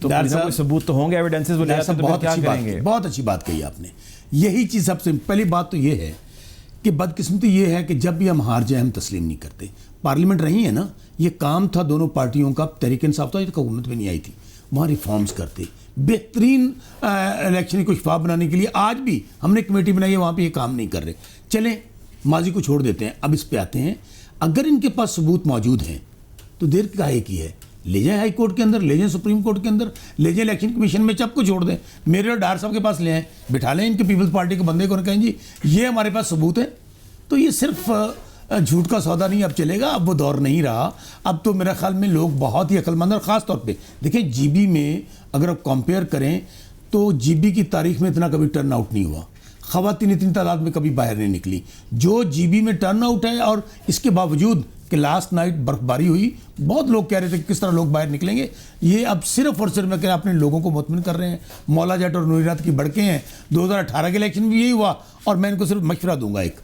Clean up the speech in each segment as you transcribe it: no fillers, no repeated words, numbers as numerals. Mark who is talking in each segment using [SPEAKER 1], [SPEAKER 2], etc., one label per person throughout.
[SPEAKER 1] تو کوئی ثبوت تو ہوں گے، ایویڈنسز وغیرہ، تو
[SPEAKER 2] بہت
[SPEAKER 1] کیا
[SPEAKER 2] اچھی
[SPEAKER 1] کریں گے؟
[SPEAKER 2] بات، بہت اچھی بات کہی آپ نے. یہی چیز سب سے پہلی بات تو یہ ہے کہ بدقسمتی یہ ہے کہ جب بھی ہم ہار جائیں ہم تسلیم نہیں کرتے. پارلیمنٹ رہی ہے نا، یہ کام تھا دونوں پارٹیوں کا. تحریک انصاف تھا، یہ حکومت میں نہیں آئی تھی، وہاں ریفارمز کرتے، بہترین الیکشن کو شفاف بنانے کے لیے. آج بھی ہم نے کمیٹی بنائی ہے، وہاں پہ یہ کام نہیں کر رہے. چلیں ماضی کو چھوڑ دیتے ہیں، اب اس پہ آتے ہیں. اگر ان کے پاس ثبوت موجود ہیں تو دیر کاہے کی ہے؟ لے جائیں ہائی کورٹ کے اندر، لے جائیں سپریم کورٹ کے اندر، لے جائیں الیکشن کمیشن میں، سب کو چھوڑ دیں. میرے اور ڈار صاحب کے پاس لے آئیں، بٹھا لیں ان کے پیپلز پارٹی کے بندے کو، کہیں جی یہ ہمارے پاس ثبوت ہے. تو یہ صرف جھوٹ کا سودا نہیں اب چلے گا، اب وہ دور نہیں رہا. اب تو میرا خیال میں لوگ بہت ہی عقل مند، اور خاص طور پہ دیکھیں جی بی میں اگر آپ کمپیئر کریں تو جی بی کی تاریخ میں اتنا کبھی ٹرن آؤٹ نہیں ہوا. خواتین اتنی تعداد میں کبھی باہر نہیں نکلی جو جی بی میں ٹرن آؤٹ ہے. اور اس کے باوجود کہ لاسٹ نائٹ برف باری ہوئی، بہت لوگ کہہ رہے تھے کہ کس طرح لوگ باہر نکلیں گے. یہ اب صرف اور صرف میں کہ اپنے لوگوں کو مطمئن کر رہے ہیں. مولا جٹ اور نوریات کی بڑکیں ہیں. 2018 کے الیکشن بھی یہی ہوا. اور میں ان کو صرف مشورہ دوں گا، ایک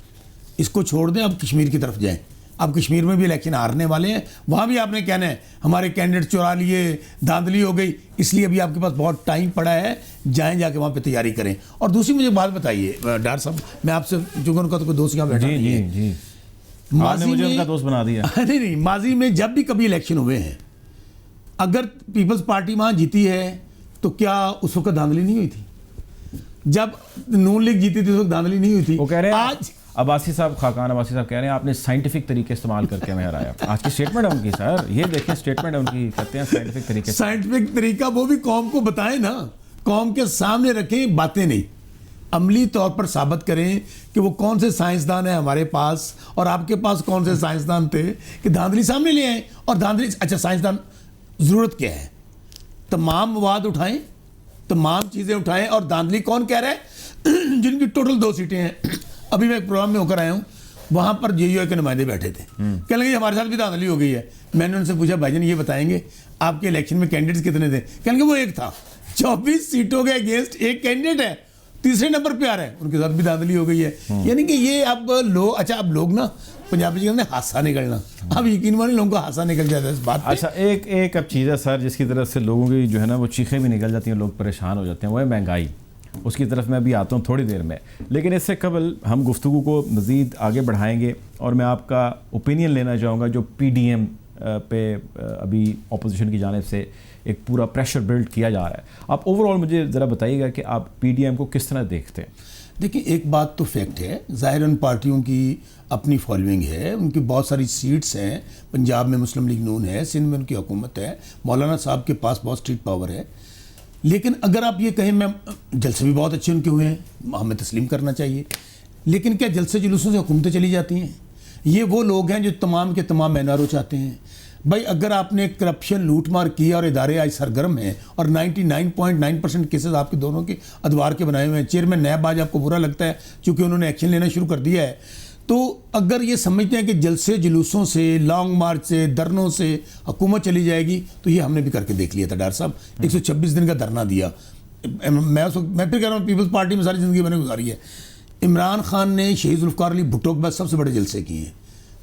[SPEAKER 2] اس کو چھوڑ دیں، اب کشمیر کی طرف جائیں. اب کشمیر میں بھی الیکشن ہارنے والے ہیں، وہاں بھی آپ نے کہنا ہے ہمارے کینڈیڈیٹ چورا لیے، دھاندلی ہو گئی. اس لیے ابھی آپ کے پاس بہت ٹائم پڑا ہے، جائیں جا کے وہاں پہ تیاری کریں. اور دوسری مجھے بات بتائیے ڈار صاحب، میں آپ سے چونکہ ان کا تو کوئی دوست یہاں بیٹھا نہیں ہے.
[SPEAKER 1] جی
[SPEAKER 2] ماضی
[SPEAKER 1] مجھے
[SPEAKER 2] میں
[SPEAKER 1] ان کا دوست بنا دیا.
[SPEAKER 2] نہیں، ماضی میں جب بھی کبھی الیکشن ہوئے ہیں، اگر پیپلز پارٹی وہاں جیتی ہے تو کیا اس وقت دھاندلی نہیں ہوئی تھی؟ جب نون لیگ جیتی تھی اس وقت دھاندلی نہیں ہوئی تھی.
[SPEAKER 1] وہ کہہ رہے ہیں
[SPEAKER 2] آج
[SPEAKER 1] عباسی صاحب، خاقان عباسی صاحب کہہ رہے ہیں آپ نے سائنٹیفک طریقے استعمال کر کے ہمیں ہرایا. آج کی اسٹیٹمنٹ ہے ان کی، سر یہ دیکھیں اسٹیٹمنٹ ہے ان کی، کہتے ہیں سائنٹیفک طریقے.
[SPEAKER 2] سائنٹیفک طریقہ وہ بھی قوم کو بتائیں نا، قوم کے سامنے رکھیں، باتیں نہیں، عملی طور پر ثابت کریں کہ وہ کون سے سائنسدان ہیں ہمارے پاس اور آپ کے پاس کون سے سائنسدان تھے کہ دھاندلی سامنے لے آئیں. اور دھاندلی، اچھا سائنسدان ضرورت کیا ہے؟ تمام مواد اٹھائیں، تمام چیزیں اٹھائیں. اور دھاندلی کون کہہ رہا ہے؟ جن کی ٹوٹل 2 سیٹیں ہیں. ابھی میں ایک پروگرام میں ہو کر آیا ہوں، وہاں پر جے یو اے کے نمائندے بیٹھے تھے، کہنے لگے ہمارے ساتھ بھی دھاندلی ہو گئی ہے. میں نے ان سے پوچھا بھائی جان یہ بتائیں گے آپ کے الیکشن میں کینڈیڈیٹس کتنے تھے؟ کہنے لگے وہ ایک تھا. 24 سیٹوں کے اگینسٹ ایک کینڈیڈیٹ ہے، تیسرے نمبر پہ آ رہا ہے، ان کے ساتھ بھی دھاندلی ہو گئی ہے. یعنی کہ یہ اب لوگ، اچھا اب لوگ نا پنجابی جی کہتے ہیں ہاسا نکلنا، اب یقین مانی لوگوں کو ہاسا نکل جاتا ہے اس بات پہ.
[SPEAKER 1] اچھا ایک اب چیز ہے سر جس کی طرف سے لوگوں کی جو ہے نا وہ چیخیں بھی نکل جاتی ہیں، لوگ پریشان ہو جاتے ہیں، وہ ہے مہنگائی. اس کی طرف میں بھی آتا ہوں تھوڑی دیر میں، لیکن اس سے قبل ہم گفتگو کو مزید آگے بڑھائیں گے اور میں آپ کا اوپینین لینا چاہوں گا جو پی ڈی ایم پہ ابھی اپوزیشن کی جانب سے ایک پورا پریشر بلڈ کیا جا رہا ہے. آپ اوور آل مجھے ذرا بتائیے گا کہ آپ پی ڈی ایم کو کس طرح دیکھتے ہیں؟
[SPEAKER 2] دیکھیں ایک بات تو فیکٹ ہے، ظاہر ان پارٹیوں کی اپنی فالوئنگ ہے، ان کی بہت ساری سیٹس ہیں. پنجاب میں مسلم لیگ نون ہے، سندھ میں ان کی حکومت ہے، مولانا صاحب کے پاس بہت اسٹریٹ پاور ہے. لیکن اگر آپ یہ کہیں میں جلسے بھی بہت اچھے ان کے ہوئے ہیں، ہمیں تسلیم کرنا چاہیے، لیکن کیا جلسے جلوسوں سے حکومتیں چلی جاتی ہیں؟ یہ وہ لوگ ہیں جو تمام کے تمام این آر او چاہتے ہیں. بھائی اگر آپ نے کرپشن لوٹ مار کیا اور ادارے آج سرگرم ہیں اور 99.9% کیسز آپ کے دونوں کے ادوار کے بنائے ہوئے ہیں، چیئرمین نیب آج آپ کو برا لگتا ہے چونکہ انہوں نے ایکشن لینا شروع کر دیا ہے، تو اگر یہ سمجھتے ہیں کہ جلسے جلوسوں سے، لانگ مارچ سے، دھرنوں سے حکومت چلی جائے گی، تو یہ ہم نے بھی کر کے دیکھ لیا تھا. ڈاکٹر صاحب 126 دن کا دھرنا دیا. میں پھر کہہ رہا ہوں پیپلز پارٹی میں ساری زندگی میں نے گزاری ہے. عمران خان نے شہید ذوالفقار علی بھٹو کے بعد سب سے بڑے جلسے کیے ہیں.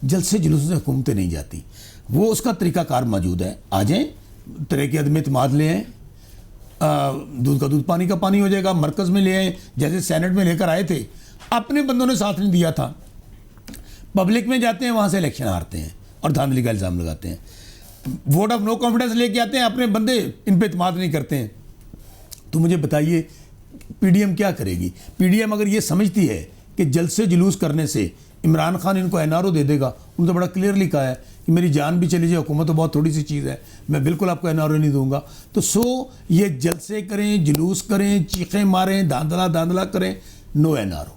[SPEAKER 2] جلسے جلوسوں سے حکومتیں نہیں جاتی، وہ اس کا طریقہ کار موجود ہے. آ جائیں، طرح کے عدم اعتماد لے آئیں، دودھ کا دودھ پانی کا پانی ہو جائے گا. مرکز میں لے آئیں جیسے سینٹ میں لے کر آئے تھے، اپنے بندوں نے ساتھ نہیں دیا تھا. پبلک میں جاتے ہیں، وہاں سے الیکشن ہارتے ہیں اور دھاندلی کا الزام لگاتے ہیں. ووٹ آف نو کانفیڈنس لے کے آتے ہیں، اپنے بندے ان پہ اعتماد نہیں کرتے ہیں. تو مجھے بتائیے پی ڈی ایم کیا کرے گی؟ پی ڈی ایم اگر یہ سمجھتی ہے کہ جلسے جلوس کرنے سے عمران خان ان کو این آر او دے دے گا، انہوں نے تو بڑا کلیئرلی کہا ہے کہ میری جان بھی چلی جائے، حکومت تو بہت تھوڑی سی چیز ہے، میں بالکل آپ کو این آر او نہیں دوں گا. تو یہ جلسے کریں، جلوس کریں، چیخیں ماریں، دھاندلا کریں، نو این آر او.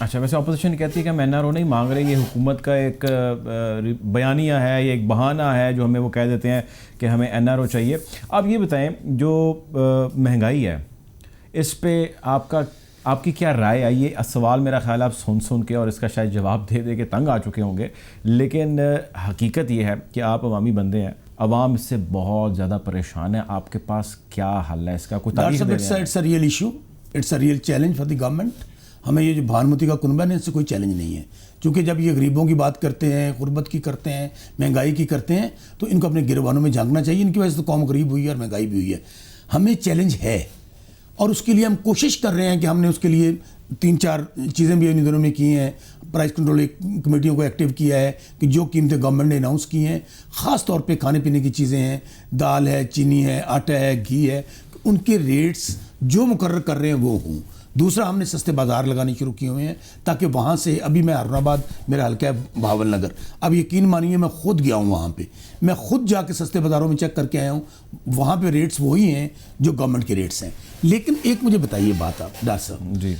[SPEAKER 1] اچھا ویسے اپوزیشن کہتی ہے کہ ہم این آر او نہیں مانگ رہے، یہ حکومت کا ایک بیانیہ ہے، یہ ایک بہانہ ہے جو ہمیں وہ کہہ دیتے ہیں کہ ہمیں این آر او چاہیے. آپ یہ بتائیں جو مہنگائی ہے اس پہ آپ کی کیا رائے ہے؟ یہ سوال میرا خیال آپ سن کے اور اس کا شاید جواب دے کے تنگ آ چکے ہوں گے، لیکن حقیقت یہ ہے کہ آپ عوامی بندے ہیں، عوام اس سے بہت زیادہ پریشان ہے. آپ کے پاس کیا حل ہے اس کا؟ کوئی تاریخ دے دیں.
[SPEAKER 2] It's a real issue, it's a real challenge for the government. ہمیں یہ جو بھانمتی کا کنبہ ہے اس سے کوئی چیلنج نہیں ہے، کیونکہ جب یہ غریبوں کی بات کرتے ہیں، غربت کی کرتے ہیں، مہنگائی کی کرتے ہیں، تو ان کو اپنے گروانوں میں جھانکنا چاہیے. ان کی وجہ سے تو قوم غریب ہوئی ہے اور مہنگائی بھی ہوئی ہے. ہمیں چیلنج ہے اور اس کے لیے ہم کوشش کر رہے ہیں کہ ہم نے اس کے لیے 3-4 چیزیں بھی ان دنوں میں کی ہیں. پرائس کنٹرول کمیٹیوں کو ایکٹیو کیا ہے کہ جو قیمتیں گورنمنٹ نے اناؤنس کی ہیں, خاص طور پہ کھانے پینے کی چیزیں ہیں, دال ہے, چینی ہے, آٹا ہے, گھی ہے, ان کے ریٹس جو مقرر کر رہے ہیں وہ ہوں. دوسرا, ہم نے سستے بازار لگانے شروع کیے ہوئے ہیں تاکہ وہاں سے, ابھی میں ہارون آباد میرا حلقہ ہے بہاول نگر, اب یقین مانیے میں خود گیا ہوں وہاں پہ, میں خود جا کے سستے بازاروں میں چیک کر کے آیا ہوں, وہاں پہ ریٹس وہی ہیں جو گورنمنٹ کے ریٹس ہیں. لیکن ایک مجھے بتائیے بات آپ ڈاکٹر صاحب,
[SPEAKER 1] جی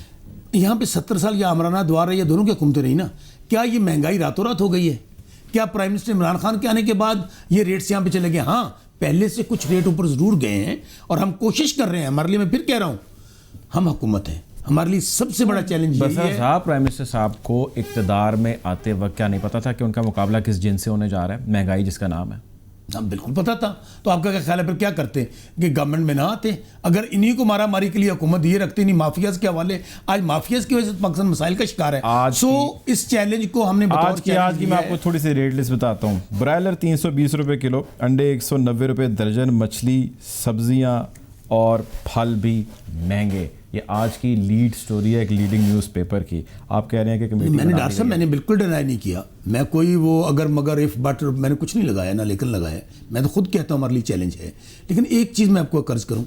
[SPEAKER 2] یہاں پہ 70 سال یا عمرانہ دوار ہے, یا دونوں کی حکومتیں رہی نا, کیا یہ مہنگائی راتوں رات ہو گئی ہے؟ کیا پرائم منسٹر عمران خان کے آنے کے بعد یہ ریٹس یہاں پہ چلے گئے؟ ہاں, پہلے سے کچھ ریٹ اوپر ضرور گئے ہیں اور ہم کوشش کر رہے ہیں. ہمارے لیے, میں پھر کہہ رہا ہوں, ہم حکومت ہیں, ہمارے لیے سب سے بڑا چیلنج یہ ہے.
[SPEAKER 1] صاحب, پرائم منسٹر صاحب کو اقتدار میں آتے وقت کیا نہیں پتا تھا کہ ان کا مقابلہ کس جنس سے ہونے جا رہا ہے, مہنگائی جس کا نام ہے؟
[SPEAKER 2] ہم بالکل پتا تھا. تو آپ کا کیا خیال ہے پھر کیا کرتے کہ گورنمنٹ میں نہ آتے؟ اگر انہی کو مارا ماری کے لیے حکومت یہ رکھتے نہیں, مافیاز کے حوالے, آج مافیاز کی وجہ سے پاکستان مسائل کا شکار ہے. سو اس چیلنج کو ہم نے
[SPEAKER 1] آج کی میں آپ کو تھوڑی سی ریٹ لسٹ بتاتا ہوں. برائلر 320 روپے کلو, انڈے 190 روپے درجن, مچھلی, سبزیاں اور پھل بھی مہنگے. یہ آج کی لیڈ سٹوری ہے ایک لیڈنگ نیوز پیپر کی. آپ کہہ رہے ہیں کہ کمیٹی,
[SPEAKER 2] میں نے ڈاکٹر صاحب, میں نے بالکل ڈینائی نہیں کیا, میں کوئی وہ اگر مگر اف بٹ میں نے کچھ نہیں لگایا, نہ لیکن لگایا. میں تو خود کہتا ہوں ہمارے لیے چیلنج ہے. لیکن ایک چیز میں آپ کو عرض کروں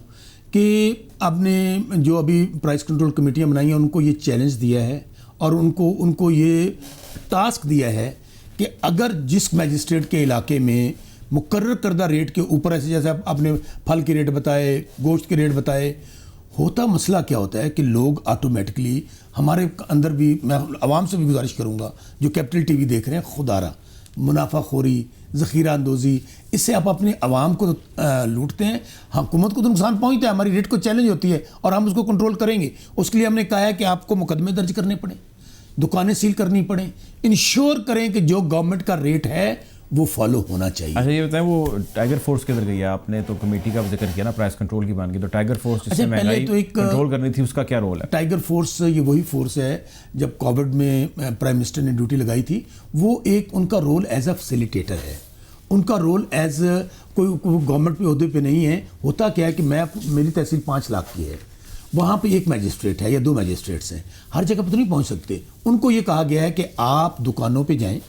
[SPEAKER 2] کہ آپ نے جو ابھی پرائس کنٹرول کمیٹیاں بنائی ہیں, ان کو یہ چیلنج دیا ہے اور ان کو یہ ٹاسک دیا ہے کہ اگر جس میجسٹریٹ کے علاقے میں مقرر کردہ ریٹ کے اوپر, ایسے جیسے آپ نے پھل کے ریٹ بتائے, گوشت کے ریٹ بتائے, ہوتا مسئلہ کیا ہوتا ہے کہ لوگ آٹومیٹکلی ہمارے اندر بھی, میں عوام سے بھی گزارش کروں گا جو کیپٹل ٹی وی دیکھ رہے ہیں, خدا را منافع خوری, ذخیرہ اندوزی, اس سے آپ اپنے عوام کو لوٹتے ہیں. حکومت کو تو نقصان پہنچتا ہے, ہماری ریٹ کو چیلنج ہوتی ہے اور ہم اس کو کنٹرول کریں گے. اس کے لیے ہم نے کہا ہے کہ آپ کو مقدمے درج کرنے پڑیں, دکانیں سیل کرنی پڑیں, انشور کریں کہ جو گورنمنٹ کا ریٹ ہے وہ فالو ہونا چاہیے.
[SPEAKER 1] اچھا یہ بتائیں, وہ ٹائیگر فورس کدھر گئی ہے؟ آپ نے تو کمیٹی کا ذکر کیا نا, پرائس کنٹرول کی بان کی, تو ٹائیگر فورس جس سے مہنگائی کنٹرول کرنی تھی, اس کا کیا رول ہے؟
[SPEAKER 2] ٹائیگر فورس یہ وہی فورس ہے جب کووڈ میں پرائم منسٹر نے ڈیوٹی لگائی تھی, وہ ایک ان کا رول ایز اے فیسیلیٹیٹر ہے, ان کا رول ایز کوئی گورنمنٹ پہ عہدے پہ نہیں ہے. ہوتا کیا ہے کہ میری تحصیل 5 لاکھ کی ہے, وہاں پہ ایک میجسٹریٹ ہے یا 2 میجسٹریٹس ہیں, ہر جگہ پہ تو نہیں پہنچ سکتے. ان کو یہ کہا گیا ہے کہ آپ دکانوں پہ جائیں,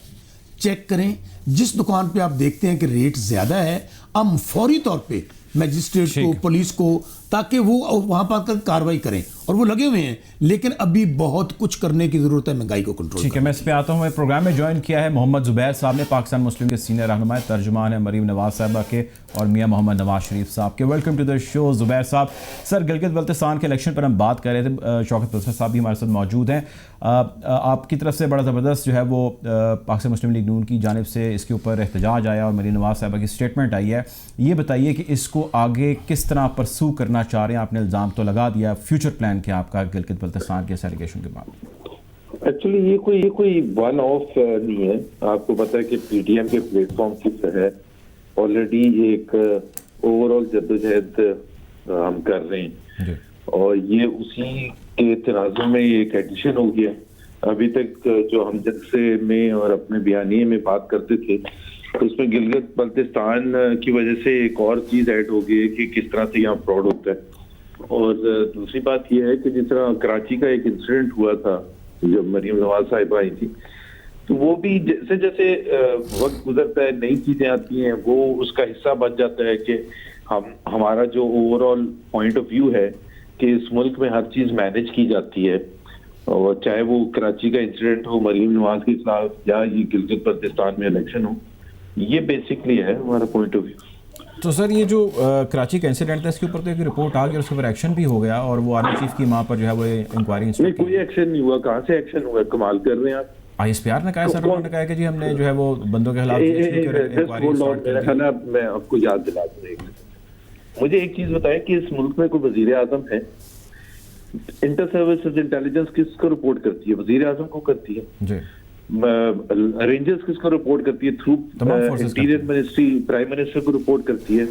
[SPEAKER 2] چیک کریں, جس دکان پہ آپ دیکھتے ہیں کہ ریٹ زیادہ ہے, ہم فوری طور پہ میجسٹریٹ کو, پولیس کو, تاکہ وہ وہاں پر کر کاروائی کریں, اور وہ لگے ہوئے ہیں. لیکن ابھی بہت کچھ کرنے کی ضرورت ہے مہنگائی کو کنٹرول.
[SPEAKER 1] ٹھیک ہے, میں اس پہ آتا ہوں. پروگرام میں جوائن کیا ہے محمد زبیر صاحب نے, پاکستان مسلم کے سینئر رہنما, ترجمان ہیں مریم نواز صاحبہ کے اور میاں محمد نواز شریف صاحب کے. ویلکم ٹو دا شو زبیر صاحب. سر, گلگت بلتستان کے الیکشن پر ہم بات کر رہے تھے, شوکت پلسر صاحب بھی ہمارے ساتھ موجود ہیں. آپ کی طرف سے بڑا زبردست جو ہے وہ پاکستان مسلم لیگ نون کی جانب سے اس کے اوپر احتجاج آیا اور مریم نواز صاحبہ کی اسٹیٹمنٹ آئی ہے. یہ بتائیے کہ اس کو آگے کس طرح پرسو کرنا چاہ رہے ہیں؟ آپ نے الزام تو لگا دیا, فیوچر پلان کیا آپ کا گلگت بلتستان کے ایلیگیشن کے بعد؟
[SPEAKER 3] ایکچولی یہ کوئی ون آف نہیں ہے. آپ کو پتا ہے کہ پی ٹی ایم کے پلیٹ فارم کی ہے آلریڈی ایک اوور آل جدوجہد ہم کر رہے ہیں, اور یہ اسی کے تناظر میں یہ ایک ایڈیشن ہو گیا. ابھی تک جو ہم جلسے میں اور اپنے بیانیے میں بات کرتے تھے, اس میں گلگت بلتستان کی وجہ سے ایک اور چیز ایڈ ہو گئی ہے کہ کس طرح سے یہاں فراڈ ہوتا ہے. اور دوسری بات یہ ہے کہ جس طرح کراچی کا ایک انسیڈنٹ ہوا تھا جب مریم نواز صاحبہ آئی تھی, تو وہ بھی جیسے جیسے وقت گزرتا ہے نئی چیزیں آتی ہیں, وہ اس کا حصہ بن جاتا ہے کہ ہمارا جو overall point of view ہے کہ اس ملک میں ہر چیز مینج کی جاتی ہے, اور چاہے وہ کراچی کا انسیڈنٹ ہو مریم نواز کے خلاف یا یہ گلگت بلتستان میں الیکشن ہو. یہ بیسکلی ہے ہمارا پوائنٹ آف ویو.
[SPEAKER 1] تو سر, یہ جو کراچی کا انسیڈنٹ ہے اس کے اوپر تو ایک رپورٹ آ گئی, اس کے اوپر ایکشن بھی ہو گیا, اور وہ آرمی چیف کی ماں پر جو ہے وہ انکوائری
[SPEAKER 3] نہیں, کوئی ایکشن نہیں ہوا. کہاں سے ایکشن ہوا؟ کمال کر رہے ہیں آپ.
[SPEAKER 1] آئی ایس پی آر نے کہا, سر انہوں نے کہا کہ جی ہم نے جو ہے وہ بندوں کے خلاف
[SPEAKER 3] میں آپ کو یاد دلا دوں. مجھے ایک چیز بتائیں کہ اس ملک میں کوئی وزیر اعظم ہے, انٹر سروسز انٹیلیجنس کس کو رپورٹ کرتی ہے؟ وزیر اعظم کو کرتی ہے.
[SPEAKER 1] جی.
[SPEAKER 3] رینجرز کس کو رپورٹ کرتی ہے؟ Through interior ministry prime minister کو رپورٹ کرتی ہے.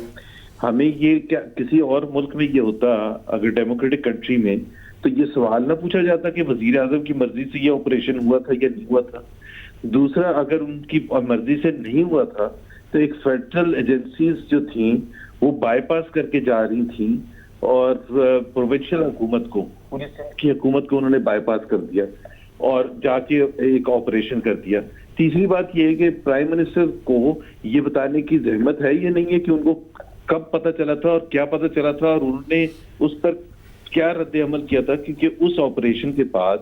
[SPEAKER 3] ہمیں یہ کیا کسی اور ملک میں یہ ہوتا اگر ڈیموکریٹک کنٹری میں, تو یہ سوال نہ پوچھا جاتا کہ وزیر اعظم کی مرضی سے یہ آپریشن ہوا تھا یا نہیں ہوا تھا. دوسرا, اگر ان کی مرضی سے نہیں ہوا تھا تو ایک فیڈرل ایجنسیز جو تھیں وہ بائی پاس کر کے جا رہی تھیں اور پروونشل حکومت کو, پوری سندھ کی حکومت کو انہوں نے بائی پاس کر دیا اور جا کے ایک آپریشن کر دیا. تیسری بات یہ ہے کہ پرائم منسٹر کو یہ بتانے کی زحمت ہے یا نہیں ہے کہ ان کو کب پتہ چلا تھا اور کیا پتہ چلا تھا اور انہوں نے اس پر کیا رد عمل کیا تھا, کیونکہ اس آپریشن کے بعد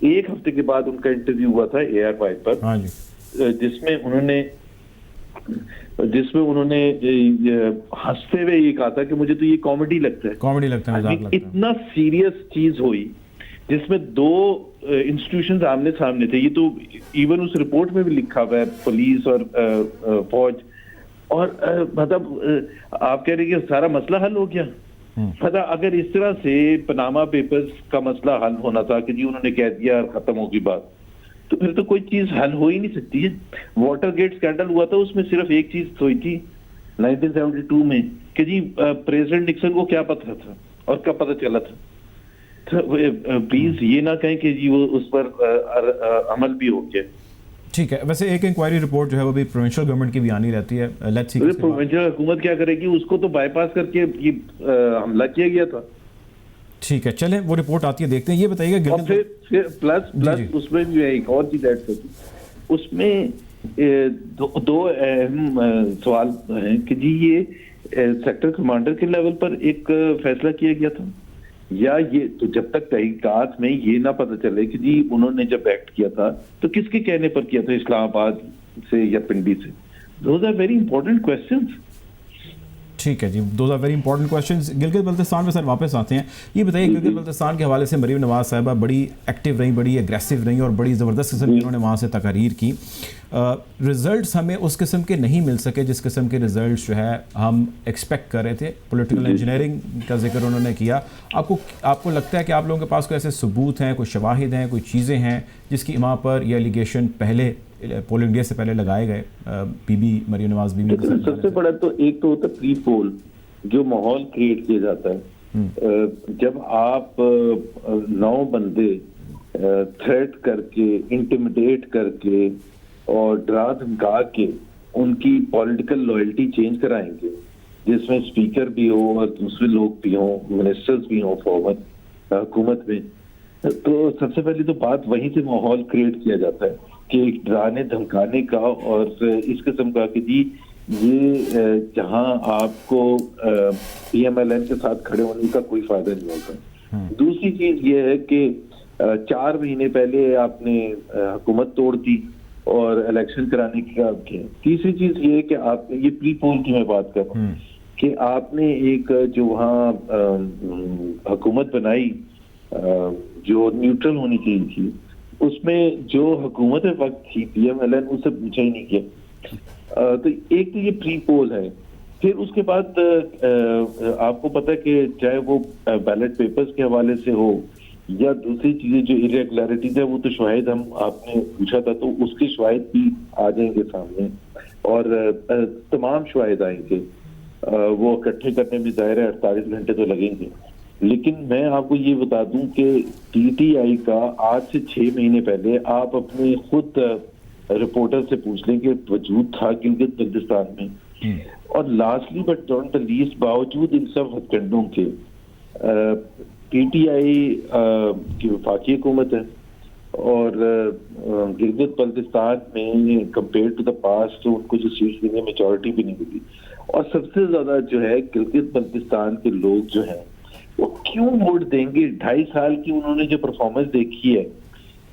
[SPEAKER 3] ایک ہفتے کے بعد ان کا انٹرویو ہوا تھا AR5 پر, جس میں انہوں نے ہنستے ہوئے یہ کہا تھا کہ مجھے تو یہ کامیڈی لگتا ہے. اتنا سیریس چیز ہوئی جس میں 2 انسٹیٹیوشنز آمنے سامنے تھے. یہ تو ایون اس رپورٹ میں بھی لکھا ہوا ہے, پولیس اور فوج, اور مطلب آپ کہہ رہے کہ سارا مسئلہ حل ہو گیا. مطلب اگر اس طرح سے پاناما پیپرز کا مسئلہ حل ہونا تھا کہ جی انہوں نے کہہ دیا ختم ہوگی بات, تو پھر تو کوئی چیز حل ہو ہی نہیں سکتی ہے. واٹر گیٹ اسکینڈل ہوا تھا, اس میں صرف ایک چیز ہوئی تھی 1972 میں کہ جی پریزیڈنٹ نکسن کو کیا پتہ تھا اور کب پتہ چلا تھا. پلیز یہ نہ کہیں کہ جی وہ اس پر عمل بھی ہو گیا.
[SPEAKER 1] ٹھیک ہے, ویسے ایک انکوائری رپورٹ جو ہے وہ بھی پروونشل گورنمنٹ کی بھی آنی رہتی ہے.
[SPEAKER 3] پروونشل حکومت کیا کرے گی, اس کو تو بائی پاس کر کے یہ حملہ کیا گیا تھا.
[SPEAKER 1] ٹھیک ہے, چلیں وہ رپورٹ آتی ہے دیکھتے ہیں. یہ بتائیے گا
[SPEAKER 3] پلس اس میں بھی ایک اور چیز ایڈ کرتی, اس میں 2 اہم سوال ہیں کہ جی یہ سیکٹر کمانڈر کے لیول پر ایک فیصلہ کیا گیا تھا یا یہ تو جب تک تحقیقات میں یہ نہ پتہ چلے کہ جی انہوں نے جب ایکٹ کیا تھا تو کس کے کہنے پر کیا تھا, اسلام آباد سے یا پنڈی سے. Those are very important questions.
[SPEAKER 1] ٹھیک ہے جی, those are very important questions. Gilgit Baltistan میں سر واپس آتے ہیں. یہ بتائیے گلگت بلتستان کے حوالے سے مریم نواز صاحبہ بڑی ایکٹیو رہیں, بڑی اگریسو رہیں اور بڑی زبردست قسم کی انہوں نے وہاں سے تقاریر کی. رزلٹس ہمیں اس قسم کے نہیں مل سکے جس قسم کے رزلٹس جو ہے ہم ایکسپیکٹ کر رہے تھے. پولیٹیکل انجینئرنگ کا ذکر انہوں نے کیا. آپ کو لگتا ہے کہ آپ لوگوں کے پاس کوئی ایسے ثبوت ہیں, کوئی شواہد ہیں, کوئی چیزیں ہیں جس کی وہاں پر یہ ایلیگیشن پہلے پولنگ ڈے سے پہلے لگائے گئے مریم نواز بیوی کے ساتھ؟
[SPEAKER 3] سب سے بڑا تو ایک تو ہوتا ہے پری پول جو ماحول کریٹ کیا جاتا ہے. جب آپ 9 بندے تھریٹ کر کے, انٹیمیڈیٹ کر کے اور ڈرا دھمکا کے ان کی پولیٹیکل لائلٹی چینج کرائیں گے, جس میں اسپیکر بھی ہو اور دوسرے لوگ بھی ہوں, منسٹرز بھی ہوں فارمر حکومت میں, تو سب سے پہلی تو بات وہیں سے ماحول کریٹ کیا جاتا ہے کہ ایک ڈرانے دھمکانے کا اور اس قسم کا کہ جی یہ جہاں آپ کو PMLN کے ساتھ کھڑے ہونے کا کوئی فائدہ نہیں ہوگا. دوسری چیز یہ ہے کہ 4 مہینے پہلے آپ نے حکومت توڑ دی اور الیکشن کرانے کی کام کیا. تیسری چیز یہ ہے کہ آپ یہ پری پول کی میں بات کر رہا ہوں کہ آپ نے ایک جو وہاں حکومت بنائی جو نیوٹرل ہونی چاہیے تھی, اس میں جو حکومت وقت تھی PMLN اسے پوچھا ہی نہیں کیا. تو ایک تو یہ پری پول ہے. پھر اس کے بعد آپ کو پتہ ہے کہ چاہے وہ بیلٹ پیپرز کے حوالے سے ہو یا دوسری چیزیں جو irregularities ہیں, وہ تو شواہد آپ نے پوچھا تھا تو اس کے شواہد بھی آ جائیں گے سامنے اور تمام شواہد آئیں گے. وہ اکٹھے کرنے میں ظاہر ہے 48 گھنٹے تو لگیں گے. لیکن میں آپ کو یہ بتا دوں کہ TTI کا آج سے 6 مہینے پہلے آپ اپنے خود رپورٹر سے پوچھ لیں کہ وجود تھا گلگت بلتستان میں. اور lastly but not the least, باوجود ان سب ہتھ کنڈوں کے PTI کی وفاقی حکومت ہے اور گلگت بلتستان میں compare to the past in کو جو سیٹس ملی میجورٹی بھی نہیں ملی. اور سب سے زیادہ جو ہے گلگت بلتستان کے لوگ جو ہیں وہ کیوں ووٹ دیں گے؟ 2.5 سال کی انہوں نے جو پرفارمنس دیکھی ہے,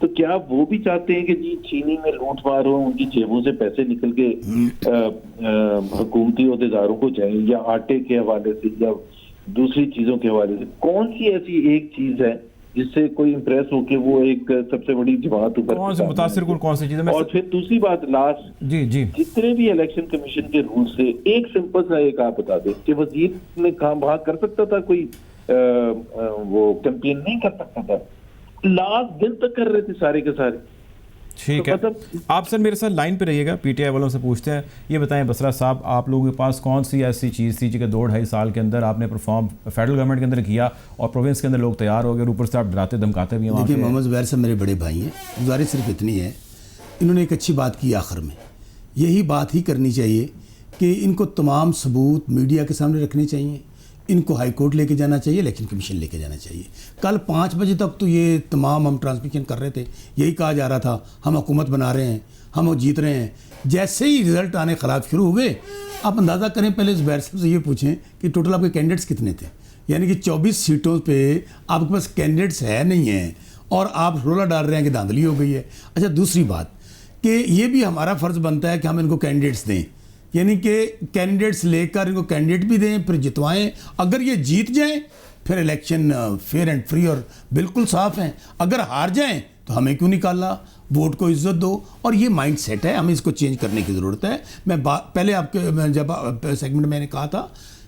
[SPEAKER 3] تو کیا وہ بھی چاہتے ہیں کہ جی چینی میں لوٹ مار ہو, ان کی جیبوں سے پیسے نکل کے حکومتی عہدیداروں کو جائیں, یا آٹے کے حوالے سے یا دوسری چیزوں کے حوالے سے؟ کون سی ایسی ایک چیز ہے جس سے کوئی امپریس ہو کے وہ ایک سب سے بڑی جماعت اوپر
[SPEAKER 1] متاثر کون سی چیز ہے؟
[SPEAKER 3] اور پھر دوسری بات لاسٹ, جتنے بھی الیکشن کمیشن کے رول سے ایک سمپل سا ایک آپ بتا دیں کہ وزیر نے کام وہاں کر سکتا تھا, کوئی وہ کیمپین نہیں کر سکتا تھا, لاسٹ دن تک کر رہے تھے سارے کے سارے.
[SPEAKER 1] ٹھیک ہے, آپ سر میرے ساتھ لائن پہ رہیے گا. PTI والوں سے پوچھتے ہیں. یہ بتائیں بسرا صاحب, آپ لوگوں کے پاس کون سی ایسی چیز تھی کہ 2-2.5 سال کے اندر آپ نے پرفارم فیڈرل گورنمنٹ کے اندر کیا اور پروونس کے اندر لوگ تیار ہو گئے, اوپر سے آپ ڈراتے دھمکاتے بھی ہیں؟
[SPEAKER 2] دیکھیے محمد زبیر صاحب میرے بڑے بھائی ہیں, گزارش صرف اتنی ہے, انہوں نے ایک اچھی بات کی آخر میں یہی بات ہی کرنی چاہیے کہ ان کو تمام ثبوت میڈیا کے سامنے رکھنے چاہیے, ان کو ہائی کورٹ لے کے جانا چاہیے, الیکشن کمیشن لے کے جانا چاہیے. کل 5 بجے تک تو یہ تمام ہم ٹرانسمیشن کر رہے تھے, یہی کہا جا رہا تھا ہم حکومت بنا رہے ہیں, ہم وہ جیت رہے ہیں. جیسے ہی رزلٹ آنے خلاف شروع ہوئے, آپ اندازہ کریں, پہلے زبیر صاحب سے یہ پوچھیں کہ ٹوٹل آپ کے کینڈیڈیٹس کتنے تھے, یعنی کہ 24 سیٹوں پہ آپ کے پاس کینڈیڈیٹس ہے نہیں ہیں اور آپ رولا ڈال رہے ہیں کہ دھاندلی ہو گئی ہے. اچھا دوسری بات کہ یہ بھی ہمارا فرض بنتا ہے کہ ہم ان کو کینڈیڈیٹس دیں, یعنی کہ کینڈیڈیٹس لے کر ان کو کینڈیڈیٹ بھی دیں, پھر جتوائیں. اگر یہ جیت جائیں پھر الیکشن فیئر اینڈ فری اور بالکل صاف ہیں, اگر ہار جائیں تو ہمیں کیوں نکالا, ووٹ کو عزت دو. اور یہ مائنڈ سیٹ ہے, ہمیں اس کو چینج کرنے کی ضرورت ہے. میں پہلے آپ کے جب سیگمنٹ میں نے کہا تھا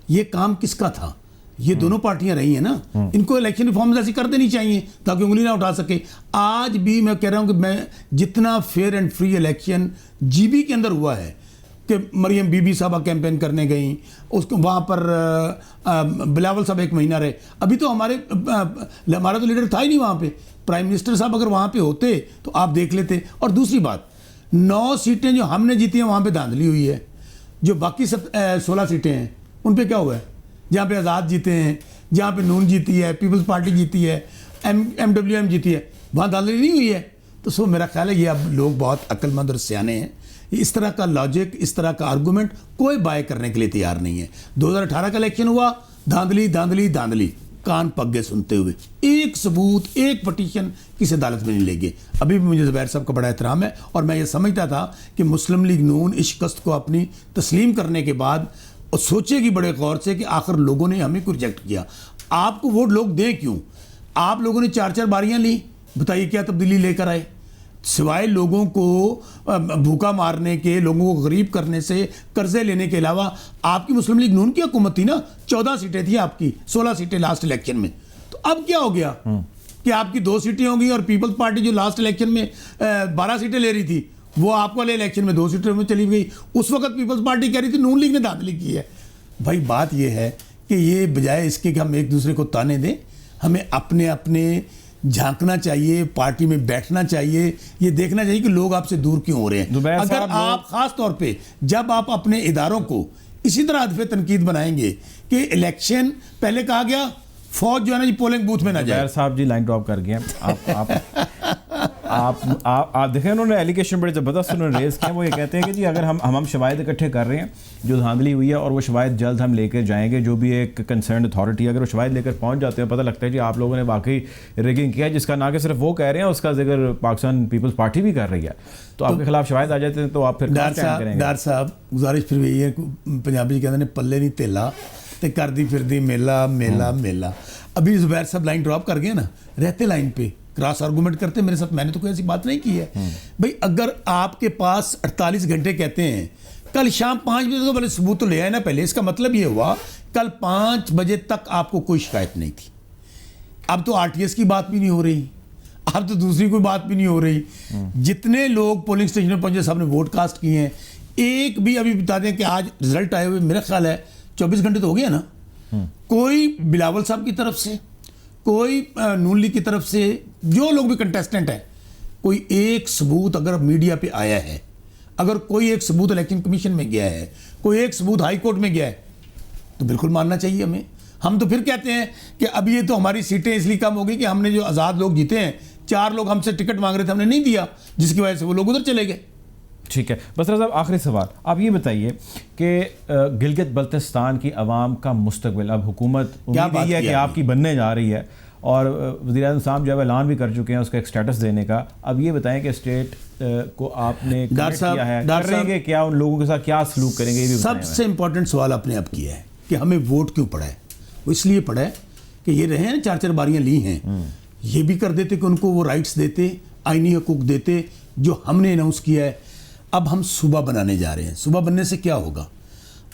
[SPEAKER 2] یہ کام کس کا تھا, یہ دونوں پارٹیاں رہی ہیں نا, ان کو الیکشن ریفارمز ایسی کر دینی چاہیے تاکہ انگلی نہ اٹھا سکے. آج بھی میں کہہ رہا ہوں کہ میں جتنا fair and free election G B کے اندر ہوا ہے کہ مریم بی بی صاحبہ کیمپین کرنے گئیں, اس کو وہاں پر بلاول صاحب 1 مہینہ رہے. ابھی تو ہمارا تو لیڈر تھا ہی نہیں وہاں پہ. پرائم منسٹر صاحب اگر وہاں پہ ہوتے تو آپ دیکھ لیتے. اور دوسری بات 9 سیٹیں جو ہم نے جیتی ہیں وہاں پہ دھاندلی ہوئی ہے, جو باقی 16 سیٹیں ہیں ان پہ کیا ہوا ہے, جہاں پہ آزاد جیتے ہیں, جہاں پہ نون جیتی ہے, پیپلز پارٹی جیتی ہے, MWM جیتی ہے, وہاں دھاندلی نہیں ہوئی ہے. تو سو میرا خیال ہے یہ اب لوگ بہت عقل مند اور سیانے ہیں, اس طرح کا لاجک, اس طرح کا آرگومنٹ کوئی بائے کرنے کے لیے تیار نہیں ہے. 2018 کا الیکشن ہوا, دھاندلی دھاندلی دھاندلی, کان پک گئے سنتے ہوئے. ایک ثبوت, ایک پٹیشن کسی عدالت میں نہیں لے گئے. ابھی بھی مجھے زبیر صاحب کا بڑا احترام ہے اور میں یہ سمجھتا تھا کہ مسلم لیگ نون اس شکست کو اپنی تسلیم کرنے کے بعد اور سوچے گی بڑے غور سے کہ آخر لوگوں نے ہمیں کو ریجیکٹ کیا. آپ کو ووٹ لوگ دیں کیوں؟ آپ لوگوں نے 4 باریاں لی, بتائیے کیا تبدیلی لے کر آئے سوائے لوگوں کو بھوکا مارنے کے, لوگوں کو غریب کرنے سے, قرضے لینے کے علاوہ. آپ کی مسلم لیگ نون کی حکومت تھی نا, 14 سیٹیں تھیں آپ کی, 16 سیٹیں لاسٹ الیکشن میں. تو اب کیا ہو گیا کہ آپ کی 2 سیٹیں ہوں گی اور پیپلز پارٹی جو لاسٹ الیکشن میں 12 سیٹیں لے رہی تھی وہ آپ والے الیکشن میں 2 سیٹوں میں چلی گئی. اس وقت پیپلز پارٹی کہہ رہی تھی نون لیگ نے دھاندلی کی ہے. بھائی بات یہ ہے کہ یہ بجائے اس کے کہ ہم ایک دوسرے کو تانے دیں, ہمیں اپنے جھانکنا چاہیے, پارٹی میں بیٹھنا چاہیے, یہ دیکھنا چاہیے کہ لوگ آپ سے دور کیوں ہو رہے ہیں. اگر آپ خاص طور پہ جب آپ اپنے اداروں کو اسی طرح ہدف تنقید بنائیں گے کہ الیکشن پہلے کہا گیا فوج جو ہے نا جی پولنگ بوتھ میں نہ جائے.
[SPEAKER 1] صاحب جی لائن ڈراپ کر گئے. آپ دیکھیں انہوں نے ایلیگیشن بڑے زبردست انہوں نے ریز کیا. وہ یہ کہتے ہیں کہ جی اگر ہم شواہد اکٹھے کر رہے ہیں جو دھاندلی ہوئی ہے اور وہ شواہد جلد ہم لے کے جائیں گے, جو بھی ایک کنسرنڈ اتھارٹی اگر وہ شواہد لے کر پہنچ جاتے ہیں, پتہ لگتا ہے جی آپ لوگوں نے واقعی ریگنگ کیا ہے, جس کا نہ کہ صرف وہ کہہ رہے ہیں, اس کا ذکر پاکستان پیپلز پارٹی بھی کر رہی ہے, تو آپ کے خلاف شواہد آ جاتے ہیں تو آپ پھر
[SPEAKER 2] ڈار صاحب گزارش پھر یہی ہے, پنجابی کہتے ہیں پلے نہیں تیلا تے کر دی پھر دی میلا میلا میلا. ابھی زبیر صاحب لائن ڈراپ کر گئے نا, رہتے لائن پہ کراس آرگومنٹ کرتے میرے ساتھ, میں نے تو کوئی ایسی بات نہیں کی ہے. بھئی اگر آپ کے پاس 48 گھنٹے کہتے ہیں, کل شام 5 بجے تو پہلے ثبوت تو لے آئے نا پہلے. اس کا مطلب یہ ہوا کل 5 بجے تک آپ کو کوئی شکایت نہیں تھی. اب تو RTS کی بات بھی نہیں ہو رہی, اب تو دوسری کوئی بات بھی نہیں ہو رہی. جتنے لوگ پولنگ اسٹیشن میں پہنچے سب نے ووٹ کاسٹ کیے ہیں. ایک بھی ابھی بتا دیں کہ آج رزلٹ آئے ہوئے میرا خیال ہے 24 گھنٹے تو ہو گیا نا, کوئی بلاول صاحب کی طرف سے, کوئی نون لیگ کی طرف سے, جو لوگ بھی کنٹیسٹنٹ ہیں, کوئی ایک ثبوت اگر میڈیا پہ آیا ہے, اگر کوئی ایک ثبوت الیکشن کمیشن میں گیا ہے, کوئی ایک ثبوت ہائی کورٹ میں گیا ہے, تو بالکل ماننا چاہیے ہمیں. ہم تو پھر کہتے ہیں کہ اب یہ تو ہماری سیٹیں اس لیے کم ہو گئی کہ ہم نے جو آزاد لوگ جیتے ہیں, 4 لوگ ہم سے ٹکٹ مانگ رہے تھے, ہم نے نہیں دیا, جس کی وجہ سے وہ لوگ ادھر چلے گئے.
[SPEAKER 1] ٹھیک ہے بسرا صاحب, آخری سوال آپ یہ بتائیے کہ گلگت بلتستان کی عوام کا مستقبل, اب حکومت امید ہے کہ آپ کی بننے جا رہی ہے اور وزیر اعظم صاحب جو ہے اعلان بھی کر چکے ہیں اس کا ایک سٹیٹس دینے کا. اب یہ بتائیں کہ اسٹیٹ کو آپ نے کیا ہے, کر رہے ہیں کہ کیا ان لوگوں کے ساتھ کیا سلوک کریں گے, یہ بھی
[SPEAKER 2] سب سے امپورٹنٹ سوال اپنے آپ کیا ہے کہ ہمیں ووٹ کیوں پڑا ہے. وہ اس لیے پڑا ہے کہ یہ رہے ہیں 4 باریاں لی ہیں, یہ بھی کر دیتے کہ ان کو وہ رائٹس دیتے, آئینی حقوق دیتے جو ہم نے اناؤنس کیا ہے. اب ہم صوبہ بنانے جا رہے ہیں. صوبہ بننے سے کیا ہوگا,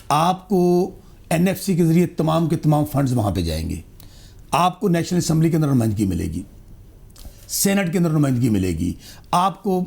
[SPEAKER 2] آپ کو NFC کے ذریعے تمام کے تمام فنڈز وہاں پہ جائیں گے, آپ کو نیشنل اسمبلی کے اندر نمائندگی ملے گی, سینٹ کے اندر نمائندگی ملے گی, آپ کو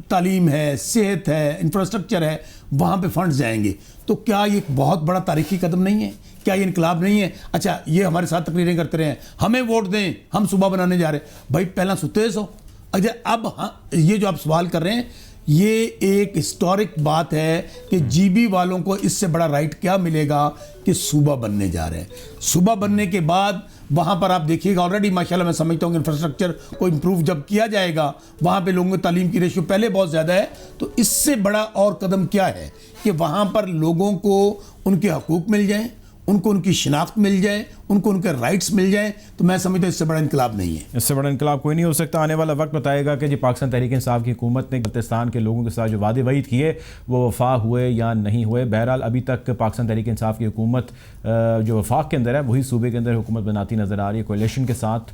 [SPEAKER 2] تعلیم ہے, صحت ہے, انفراسٹرکچر ہے, وہاں پہ فنڈز جائیں گے. تو کیا یہ ایک بہت بڑا تاریخی قدم نہیں ہے؟ کیا یہ انقلاب نہیں ہے؟ اچھا یہ ہمارے ساتھ تقریریں کرتے رہے ہیں, ہمیں ووٹ دیں, ہم صوبہ بنانے جا رہے ہیں. بھائی پہلا ستے سو. اچھا اب یہ جو آپ سوال کر رہے ہیں یہ ایک ہسٹورک بات ہے کہ جی بی والوں کو اس سے بڑا رائٹ کیا ملے گا کہ صوبہ بننے جا رہے ہیں. صوبہ بننے کے بعد وہاں پر آپ دیکھیے گا آلریڈی ماشاءاللہ میں سمجھتا ہوں کہ انفراسٹرکچر کو امپروو جب کیا جائے گا, وہاں پہ لوگوں کی تعلیم کی ریشو پہلے بہت زیادہ ہے, تو اس سے بڑا اور قدم کیا ہے کہ وہاں پر لوگوں کو ان کے حقوق مل جائیں, ان کو ان کی شناخت مل جائے, ان کو ان کے رائٹس مل جائیں. تو میں سمجھتا ہوں اس سے بڑا انقلاب نہیں ہے.
[SPEAKER 1] اس سے بڑا انقلاب کوئی نہیں ہو سکتا. آنے والا وقت بتائے گا کہ جی پاکستان تحریک انصاف کی حکومت نے بلتستان کے لوگوں کے ساتھ جو وعدے وعید کیے وہ وفا ہوئے یا نہیں ہوئے. بہرحال ابھی تک پاکستان تحریک انصاف کی حکومت جو وفاق کے اندر ہے وہی صوبے کے اندر حکومت بناتی نظر آ رہی ہے. کولیشن کے ساتھ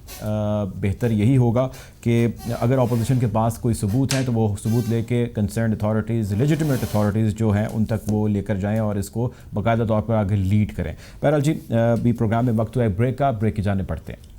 [SPEAKER 1] بہتر یہی ہوگا کہ اگر اپوزیشن کے پاس کوئی ثبوت ہیں تو وہ ثبوت لے کے کنسرنڈ اتھارٹیز, لیجیٹیمیٹ اتھارٹیز جو ہیں ان تک وہ لے کر جائیں اور اس کو باقاعدہ طور پر آگے لیڈ کریں. بہرحال جی بھی پروگرام میں وقت ہوا ہے بریک کا, بریک کی جانب پڑھتے ہیں.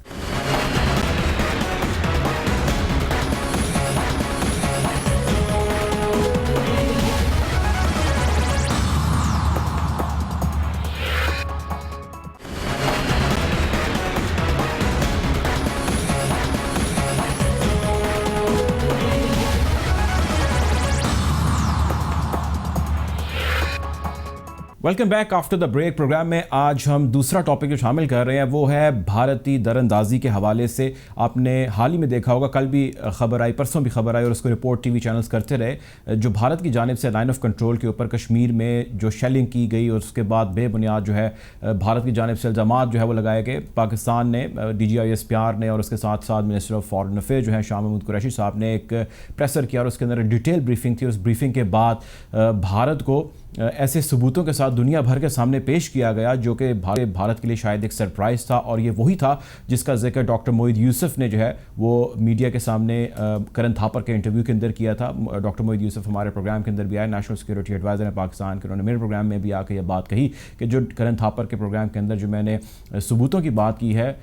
[SPEAKER 1] Welcome back after the break. Program میں آج ہم دوسرا ٹاپک جو شامل کر رہے ہیں وہ ہے بھارتی در اندازی کے حوالے سے. آپ نے حال ہی میں دیکھا ہوگا, کل بھی خبر آئی, پرسوں بھی خبر آئی اور اس کو رپورٹ ٹی وی چینلز کرتے رہے, جو بھارت کی جانب سے لائن آف کنٹرول کے اوپر کشمیر میں جو شیلنگ کی گئی اور اس کے بعد بے بنیاد جو ہے بھارت کی جانب سے الزامات جو ہے وہ لگائے گئے. پاکستان نے D G I S P R نے اور اس کے ساتھ ساتھ منسٹر آف فارن افیئر جو ہیں شاہ محمود قریشی صاحب نے ایک پریسر کیا اور اس کے اندر ڈیٹیل بریفنگ تھی. اس بریفنگ کے بعد بھارت کو ایسے ثبوتوں کے ساتھ دنیا بھر کے سامنے پیش کیا گیا جو کہ بھارت کے لیے شاید ایک سرپرائز تھا, اور یہ وہی تھا جس کا ذکر ڈاکٹر موید یوسف نے جو ہے وہ میڈیا کے سامنے کرن تھاپر کے انٹرویو کے اندر کیا تھا. ڈاکٹر موید یوسف ہمارے پروگرام کے اندر بھی آئے, نیشنل سیکورٹی ایڈوائزر ہیں پاکستان کے. انہوں نے میرے پروگرام میں بھی آ کے یہ بات کہی کہ جو کرن تھاپر کے پروگرام کے اندر جو میں نے ثبوتوں کی بات کی ہے,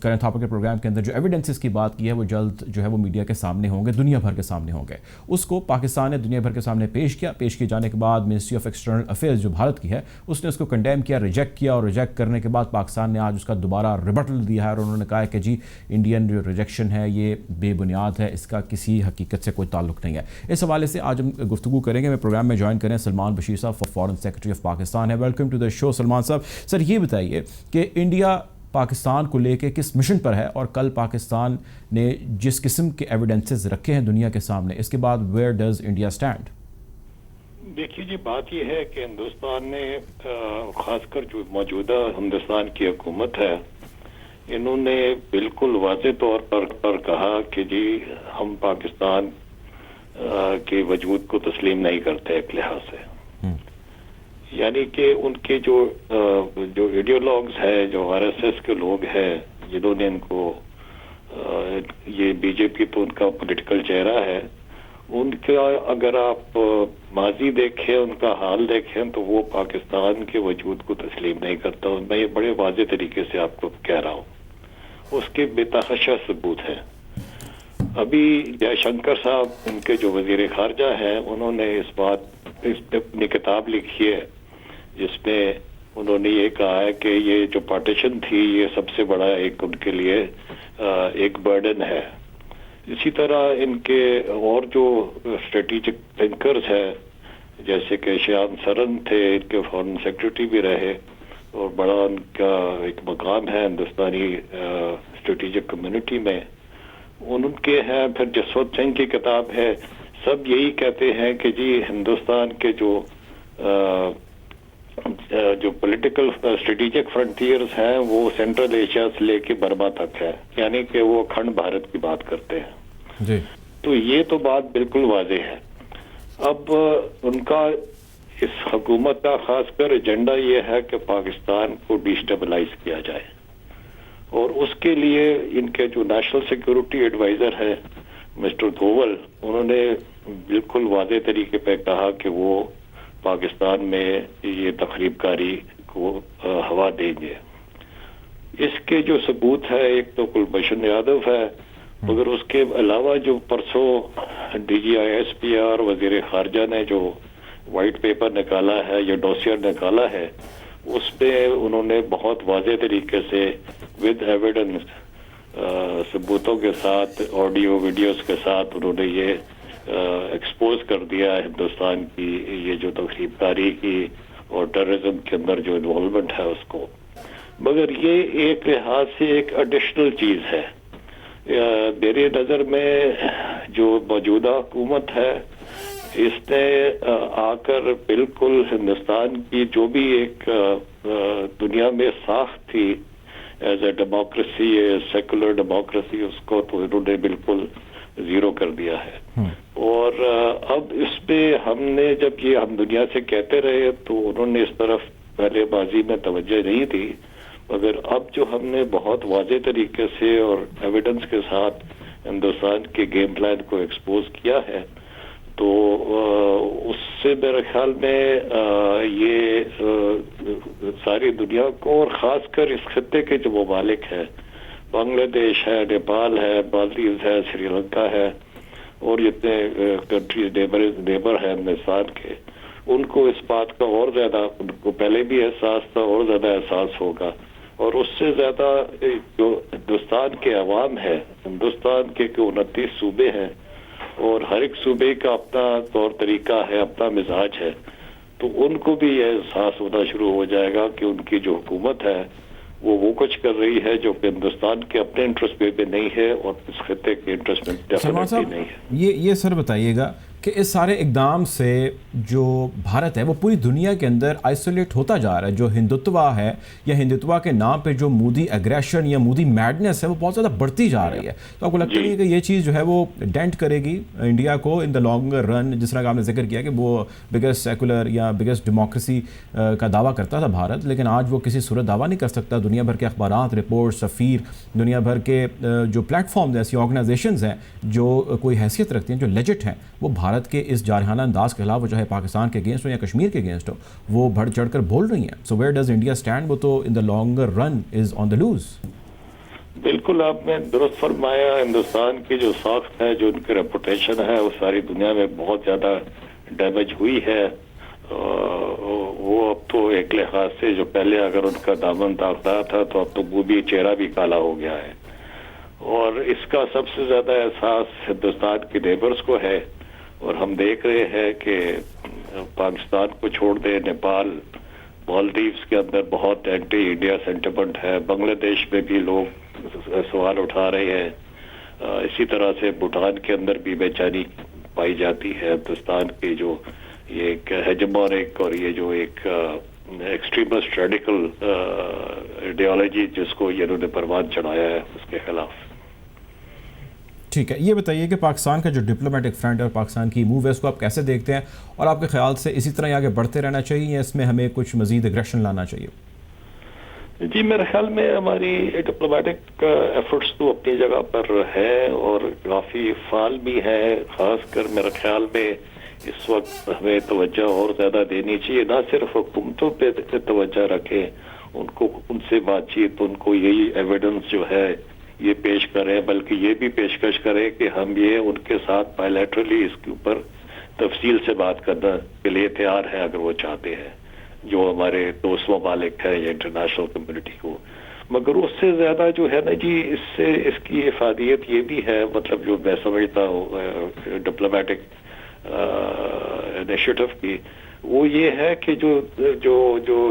[SPEAKER 1] کرن تھاپر کے پروگرام کے اندر جو ایویڈنسز کی بات کی ہے وہ جلد جو ہے وہ میڈیا کے سامنے ہوں گے, دنیا بھر کے سامنے ہوں گے. اس کو پاکستان نے دنیا بھر کے سامنے پیش کیا. پیش کیے جانے کے بعد منسٹری آف ایکسٹرنل افیئرز جو بھارت کی ہے اس نے اس کو کنڈیم کیا, ریجیکٹ کیا, اور ریجیکٹ کرنے کے بعد پاکستان نے آج اس کا دوبارہ ریبٹل دیا ہے اور انہوں نے کہا ہے کہ جی انڈین جو ریجیکشن ہے یہ بے بنیاد ہے, اس کا کسی حقیقت سے کوئی تعلق نہیں ہے. اس حوالے سے آج ہم گفتگو کریں گے. میں پروگرام میں جوائن کریں سلمان بشیر صاحب, فارن سیکرٹری آف پاکستان ہے. ویلکم ٹو دا شو سلمان صاحب. سر یہ بتائیے کہ انڈیا پاکستان کو لے کے کس مشن پر ہے, اور کل پاکستان نے جس قسم کے ایویڈنسز رکھے ہیں دنیا کے سامنے, اس کے بعد ویئر ڈز انڈیا اسٹینڈ؟
[SPEAKER 4] دیکھیے جی, بات یہ ہے کہ ہندوستان نے خاص کر جو موجودہ ہندوستان کی حکومت ہے انہوں نے بالکل واضح طور پر کہا کہ جی ہم پاکستان کے وجود کو تسلیم نہیں کرتے ایک لحاظ سے. یعنی کہ ان کے جو ایڈیولوگز ہیں, جو آر ایس ایس کے لوگ ہیں جنہوں نے ان کو, یہ بی جے پی تو ان کا پولیٹیکل چہرہ ہے, ان کا اگر آپ ماضی دیکھیں, ان کا حال دیکھیں تو وہ پاکستان کے وجود کو تسلیم نہیں کرتا. میں یہ بڑے واضح طریقے سے آپ کو کہہ رہا ہوں, اس کے بے تحاشا ثبوت ہیں. ابھی جے شنکر صاحب ان کے جو وزیر خارجہ ہیں انہوں نے اس پہ اپنی کتاب لکھی ہے جس میں انہوں نے یہ کہا ہے کہ یہ جو پارٹیشن تھی یہ سب سے بڑا ایک ان کے لیے ایک برڈن ہے. اسی طرح ان کے اور جو اسٹریٹجک تھنکرز ہیں جیسے کہ شیام سرن تھے, ان کے فارن سیکرٹری بھی رہے اور بڑا ان کا ایک مقام ہے ہندوستانی اسٹریٹجک کمیونٹی میں, ان کے ہیں. پھر جسونت سنگھ کی کتاب ہے. سب یہی کہتے ہیں کہ جی ہندوستان کے جو پولیٹیکل اسٹریٹجک فرنٹیئرز ہیں وہ سینٹرل ایشیا سے لے کے برما تک ہے, یعنی کہ وہ اکھنڈ بھارت کی بات کرتے ہیں جی. تو یہ تو بات بالکل واضح ہے. اب ان کا اس حکومت کا خاص کر ایجنڈا یہ ہے کہ پاکستان کو ڈیسٹیبلائز کیا جائے, اور اس کے لیے ان کے جو نیشنل سیکورٹی ایڈوائزر ہے مسٹر دوول, انہوں نے بالکل واضح طریقے پہ کہا کہ وہ پاکستان میں یہ تخریب کاری کو ہوا دیں گے. اس کے جو ثبوت ہے, ایک تو کلبھوشن یادو ہے, مگر اس کے علاوہ جو پرسوں D G I S P R وزیر خارجہ نے جو وائٹ پیپر نکالا ہے یا ڈوسیئر نکالا ہے, اس پہ انہوں نے بہت واضح طریقے سے ود ایویڈنس ثبوتوں کے ساتھ, آڈیو ویڈیوز کے ساتھ انہوں نے یہ ایکسپوز کر دیا ہندوستان کی یہ جو تخریب کاری کی اور ٹیررزم کے اندر جو انوالومنٹ ہے اس کو. مگر یہ ایک لحاظ سے ایک ایڈیشنل چیز ہے. میری نظر میں جو موجودہ حکومت ہے اس نے آ کر بالکل ہندوستان کی جو بھی ایک دنیا میں ساخت تھی as a democracy, secular democracy, اس کو تو انہوں نے بالکل زیرو کر دیا ہے. اور اب اس میں ہم نے جب یہ ہم دنیا سے کہتے رہے تو انہوں نے اس طرف پہلے ماضی میں توجہ نہیں دی، مگر اب جو ہم نے بہت واضح طریقے سے اور ایویڈنس کے ساتھ ہندوستان کے گیم پلان کو ایکسپوز کیا ہے تو اس سے میرے خیال میں یہ ساری دنیا کو اور خاص کر اس خطے کے جو ممالک ہیں، بنگلہ دیش ہے، نیپال ہے، مالدیوز ہے، سری لنکا ہے اور جتنے کنٹریز نیبر ہیں ہندوستان کے، ان کو اس بات کا اور زیادہ، ان کو پہلے بھی احساس تھا اور زیادہ احساس ہوگا. اور اس سے زیادہ جو ہندوستان کے عوام ہے، ہندوستان کے 29 صوبے ہیں اور ہر ایک صوبے کا اپنا طور طریقہ ہے، اپنا مزاج ہے، تو ان کو بھی یہ احساس ہونا شروع ہو جائے گا کہ ان کی جو حکومت ہے وہ کچھ کر رہی ہے جو کہ ہندوستان کے اپنے انٹرسٹ پہ نہیں ہے اور اس خطے کے انٹرسٹ میں ڈیفینیٹلی نہیں ہے.
[SPEAKER 1] یہ سر بتائیے گا کہ اس سارے اقدام سے جو بھارت ہے وہ پوری دنیا کے اندر آئسولیٹ ہوتا جا رہا ہے. جو ہندوتوا ہے یا ہندوتوا کے نام پہ جو مودی ایگریشن یا مودی میڈنس ہے وہ بہت زیادہ بڑھتی جا رہی ہے. تو آپ کو لگتا ہے کہ یہ چیز جو ہے وہ ڈینٹ کرے گی انڈیا کو ان دا لانگر رن؟ جس طرح کہ آپ نے ذکر کیا کہ وہ بگیسٹ سیکولر یا بگیسٹ ڈیموکریسی کا دعویٰ کرتا تھا بھارت، لیکن آج وہ کسی صورت دعویٰ نہیں کر سکتا. دنیا بھر کے اخبارات، رپورٹ، سفیر، دنیا بھر کے جو پلیٹ فارمز ایسی آرگنائزیشنز ہیں جو کوئی حیثیت رکھتی ہیں، جو لیجٹ ہیں، وہ بھارت کے اس جارحانہ انداز کے خلاف، وہ چاہے پاکستان کے اگینسٹ ہو یا کشمیر کے اگینسٹ ہو، وہ بڑھ چڑھ کر بول رہی ہیں. سو ویئر ڈز انڈیا اسٹینڈ؟ وہ تو ان the longer run is on the loose.
[SPEAKER 4] بالکل آپ نے درست فرمایا. ہندوستان کی جو ساخت ہے، جو ان کی ریپوٹیشن ہے، وہ ساری دنیا میں بہت زیادہ ڈیمیج ہوئی ہے. وہ اب تو ایک لحاظ سے جو پہلے اگر ان کا دامن داغدار تھا تو اب تو وہ بھی چہرہ بھی کالا ہو گیا ہے. اور اس کا سب سے زیادہ احساس ہندوستان کے نیبرز کو ہے. اور ہم دیکھ رہے ہیں کہ پاکستان کو چھوڑ دیں، نیپال، مالدیوز کے اندر بہت اینٹی انڈیا سینٹیمنٹ ہے. بنگلہ دیش میں بھی لوگ سوال اٹھا رہے ہیں. اسی طرح سے بھوٹان کے اندر بھی بے چینی پائی جاتی ہے. ہندوستان کی جو یہ ایک ہیجمونک اور یہ جو ایک ایکسٹریمسٹ ریڈیکل آئیڈیالوجی جس کو انہوں نے پروان چڑھایا ہے، اس کے خلاف.
[SPEAKER 1] ٹھیک ہے، یہ بتائیے کہ پاکستان کا جو ڈپلومیٹک فرنٹ اور پاکستان کی موو ہے اس کو آپ کیسے دیکھتے ہیں، اور آپ کے خیال سے اسی طرح آگے بڑھتے رہنا چاہیے یا اس میں ہمیں کچھ مزید اگریشن لانا چاہیے؟
[SPEAKER 4] جی میرے خیال میں ہماری ڈپلومیٹک ایفرٹس تو اپنی جگہ پر ہے اور کافی فعال بھی ہے. خاص کر میرے خیال میں اس وقت ہمیں توجہ اور زیادہ دینی چاہیے. نہ صرف حکومتوں پہ توجہ رکھیں، ان کو ان سے بات چیت، ان کو یہی ایویڈنس جو ہے یہ پیش کریں، بلکہ یہ بھی پیشکش کریں کہ ہم یہ ان کے ساتھ بائیلیٹرلی اس کے اوپر تفصیل سے بات کرنے کے لیے تیار ہیں اگر وہ چاہتے ہیں، جو ہمارے دوست ممالک ہیں یا انٹرنیشنل کمیونٹی کو. مگر اس سے زیادہ جو ہے نا جی، اس کی افادیت یہ بھی ہے، مطلب جو میں سمجھتا ہوں ڈپلومیٹک انیشیٹو کی، وہ یہ ہے کہ جو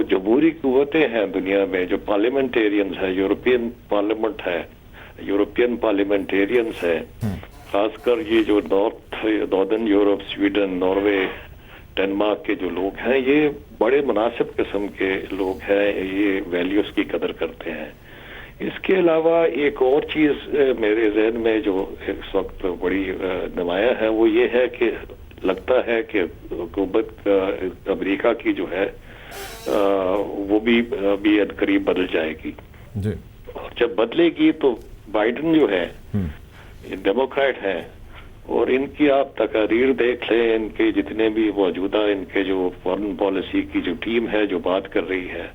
[SPEAKER 4] جمہوری قوتیں ہیں دنیا میں، جو پارلیمنٹیرینز ہیں، یورپین پارلیمنٹ ہے، یورپین پارلیمنٹیرینز ہیں، خاص کر یہ جو northern Europe, Sweden, Norway, Denmark کے جو لوگ ہیں، یہ بڑے مناسب قسم کے لوگ ہیں، یہ ویلیوز کی قدر کرتے ہیں. اس کے علاوہ ایک اور چیز میرے ذہن میں جو اس وقت بڑی نمایاں ہے، وہ یہ ہے کہ لگتا ہے کہ حکومت امریکہ کی جو ہے وہ بھی قریب بدل جائے گی. اور جب بدلے گی تو بائیڈن جو ہے ڈیموکریٹ ہیں، اور ان کی آپ تقاریر دیکھ لیں، ان کے جتنے بھی موجودہ ان کے جو فارن پالیسی کی جو ٹیم ہے جو بات کر رہی ہے،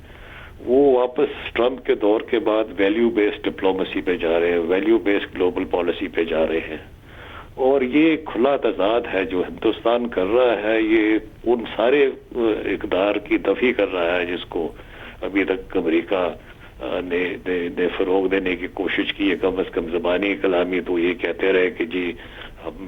[SPEAKER 4] وہ واپس ٹرمپ کے دور کے بعد ویلیو بیسڈ ڈپلومیسی پہ جا رہے ہیں، ویلیو بیسڈ گلوبل پالیسی پہ جا رہے ہیں. اور یہ کھلا تضاد ہے جو ہندوستان کر رہا ہے، یہ ان سارے اقدار کی دفی کر رہا ہے جس کو ابھی تک امریکہ نے فروغ دینے کی کوشش کی ہے. کم از کم زبانی کلامی تو یہ کہتے رہے کہ جی ہم